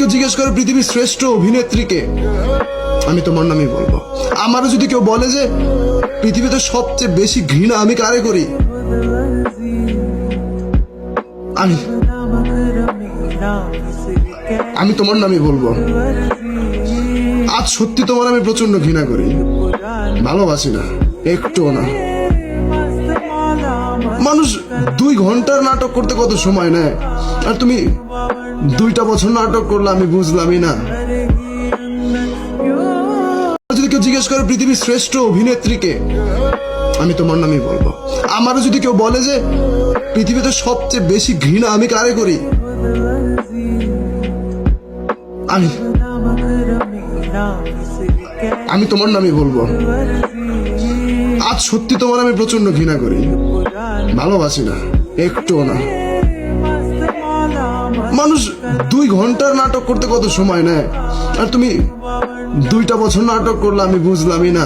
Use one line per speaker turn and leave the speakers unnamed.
কেউ জিজ্ঞেস করে পৃথিবীর শ্রেষ্ঠ অভিনেত্রীকে, আমি তোমার নামই বলবো। আমারও যদি কেউ বলে যে পৃথিবীতে সবচেয়ে বেশি ঘৃণা আমি কারে করি, আমি আমি তোমার নামই বলবো। আজ সত্যি তোমার আমি প্রচন্ড ঘৃণা করি, ভালোবাসি না, একটুও না। মানুষ 2 ঘন্টার নাটক করতে কত সময় নেয়, আর তুমি 2টা বছর নাটক করলে আমি বুঝলামই না। যদি কেউ জিজ্ঞেস করে পৃথিবীর শ্রেষ্ঠ অভিনেত্রীকে, আমি তোমার নামই বলবো। আমারও যদি কেউ বলে যে পৃথিবীতে সবচেয়ে বেশি ঘৃণা আমি কারে করি, আমি তোমার নামই বলবো। আজ সত্যি তোমার আমি প্রচন্ড ঘৃণা করি, ভালোবাসি না, একটুও না। মানুষ 2 ঘন্টার নাটক করতে কত সময় নেয়, আর তুমি 2টা বছর নাটক করলে আমি বুঝলামই না।